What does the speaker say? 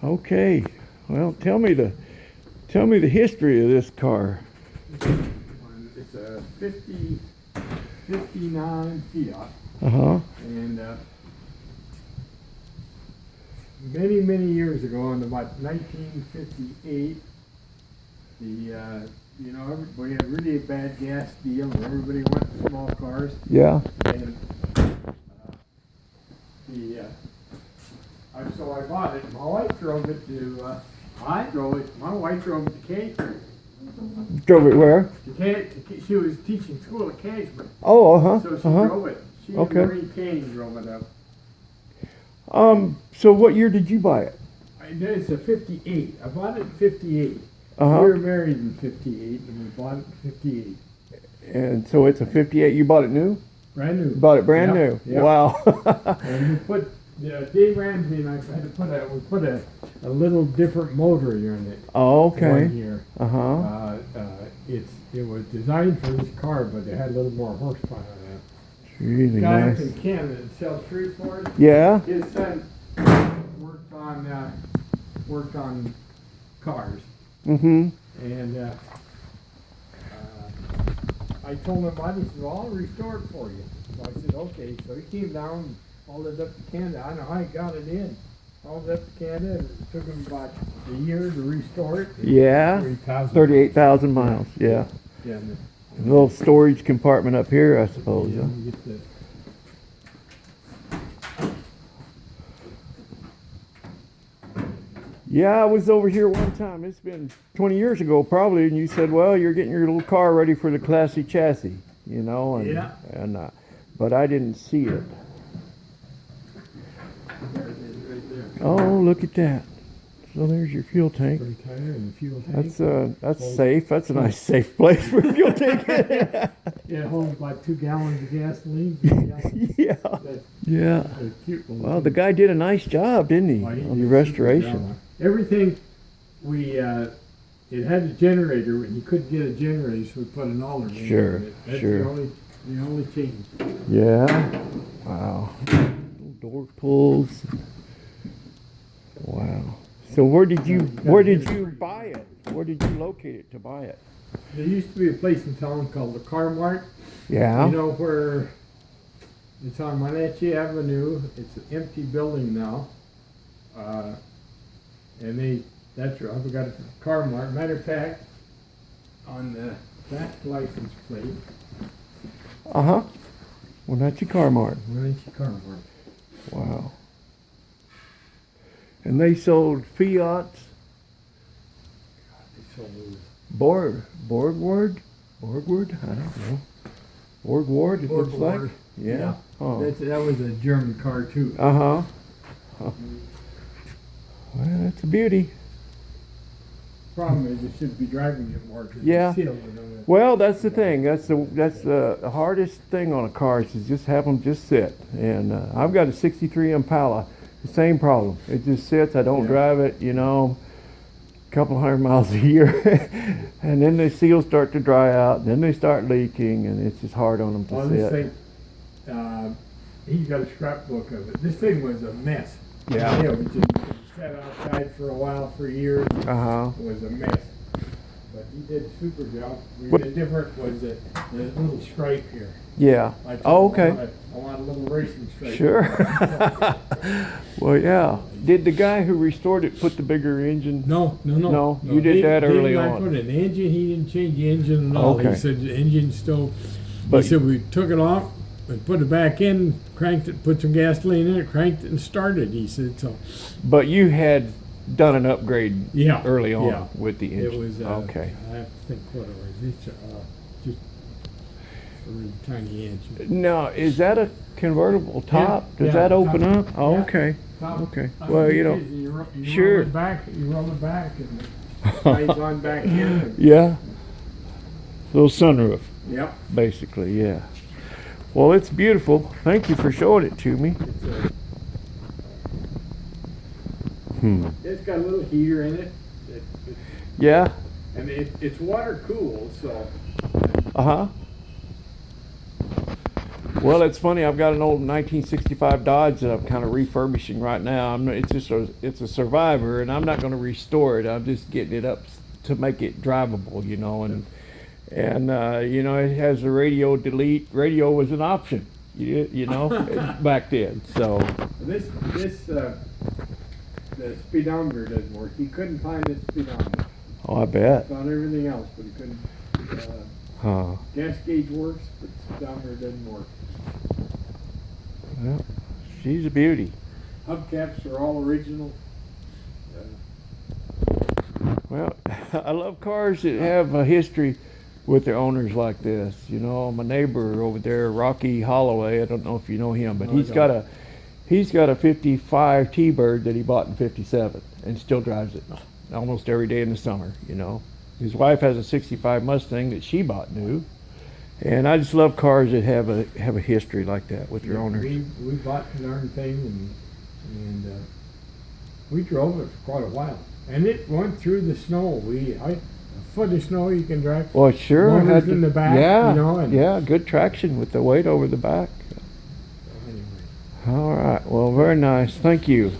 Okay. Well, tell me the history of this car. It's a 59 Fiat, Uh-huh. and many years ago, in about 1958, we had really a bad gas deal, and everybody went to small cars. Yeah. And so I bought it. My wife drove it to. I drove it. My wife drove it to Cashman. Drove it where? She was teaching school at Cashman. Oh, uh-huh. So she uh-huh. drove it. She Okay. and Marie Kane drove it up. So what year did you buy it? It's a 58. I bought it in 58. Uh-huh. We were married in 58, and we bought it in 58. And so it's a 58. You bought it new? Brand new. Bought it brand Yep, new. yep. Wow. And we put Dave Ramsey and I had to put a little different motor in it. Oh, okay. 1 year. Uh-huh. It was designed for this car, but it had a little more horsepower on it. Really Guy nice. up in Canada that sells street Ford. Yeah. His son worked on cars, Mm-hmm. and I told him about it. He said, "Well, I'll restore it for you." So I said, "Okay." So he came down, hauled it up to Canada. I don't know how he got it in. Hauled it up to Canada, and it took him about a year to restore it. Yeah. 38,000 miles. Yeah. Yeah. A little storage compartment up here, I suppose. Yeah, Huh? you get the, Yeah, I was over here one time. It's been 20 years ago probably, and you said, well, you're getting your little car ready for the classy chassis, you know, and, Yeah. but I didn't see it. there it is right there. Oh, look at that. So there's your fuel tank. Pretty tire and the fuel tank. That's safe. That's a nice safe place for a fuel tank. It holds like 2 gallons of gasoline. Yeah. Yeah. A cute little Well, the thing. guy did a nice job, didn't he, Well, he on did the a restoration? super job. Everything it had a generator, and you couldn't get a generator, so we put an alternator Sure, in it. That's sure. the only change. Yeah. Wow. Little door pulls. Wow. So where did you buy it? Where did you locate it to buy it? There used to be a place in town called the Car Mart. Yeah. You know where it's on Wenatchee Avenue. It's an empty building now. And that's right, we got a Car Mart. Matter of fact, on the back license plate, Uh-huh. Well, that's your car mart. Wenatchee Car Mart. Wow. And they sold Fiats, They sold Borgward? I don't know. Borgward, it looks like. Borgward. Yeah. Oh. that was a German car too. Uh-huh. Huh. Well, that's a beauty. Problem is, you should be driving it more. 'Cause Yeah. it's sealed with them. Well, that's the thing. That's the hardest thing on a car is to just have them just sit. And I've got a '63 Impala. The same problem. It just sits. I don't Yeah. drive it, you know, a couple hundred miles a year. And then the seals start to dry out. And then they start leaking. And it's just hard on them to Well, sit. this thing, he's got a scrapbook of it. This thing was a mess. Yeah. It was just sat outside for a while, for years. Uh-huh. It was a mess. But he did a super job. What- The difference was the little stripe here. Yeah. I told Oh, him okay. I want a little racing stripe. Sure. Well, yeah. Did the guy who restored it put the bigger engine? No, you did that Dave early and I on. put an engine. He didn't change the engine at all. Okay. He said the engine's still. But- He said we took it off and put it back in, cranked it, put some gasoline in it, cranked it, and started. He said so. But you had done an upgrade Yeah. early on Yeah. with the engine. It was. Okay. I have to think what it was. It's just a really tiny engine. Now, is that a convertible top? Yeah, Does yeah, that open top. up? Oh, Yeah. okay. Top- Okay. I Well, think you know, it is. You sure. roll it back. You roll it back, and it slides on back in. And, yeah. Little sunroof, yep. basically, yeah. Well, it's beautiful. Thank you for showing it to me. It's got a little heater in it. Yeah. And it's water cooled, so Uh-huh. Well, it's funny. I've got an old 1965 Dodge that I'm kind of refurbishing right now. It's a Survivor, and I'm not going to restore it. I'm just getting it up to make it drivable, you know. And you know, it has a radio delete. Radio was an option, you know, back then. So This the speedometer doesn't work. He couldn't find the speedometer. oh, I bet. Found everything else, but he couldn't. Huh. Gas gauge works, but the speedometer doesn't work. Well, she's a beauty. Hubcaps are all original. Well, I love cars that have a history with their owners like this. You know, my neighbor over there, Rocky Holloway. I don't know if you know him, but No, I he's got a '55 T-Bird that he bought in '57 and still drives it almost every day in the summer. You know, his wife has a '65 Mustang that she bought new, and I just love cars that have a history like that with their owners. We bought the darn thing and we drove it for quite a while. And it went through the snow. A foot of snow you can drive. Well, it sure Motors had in the back, yeah, you know, and- yeah, good traction with the weight over the back. Anyway. All right. Well, very nice. Thank you.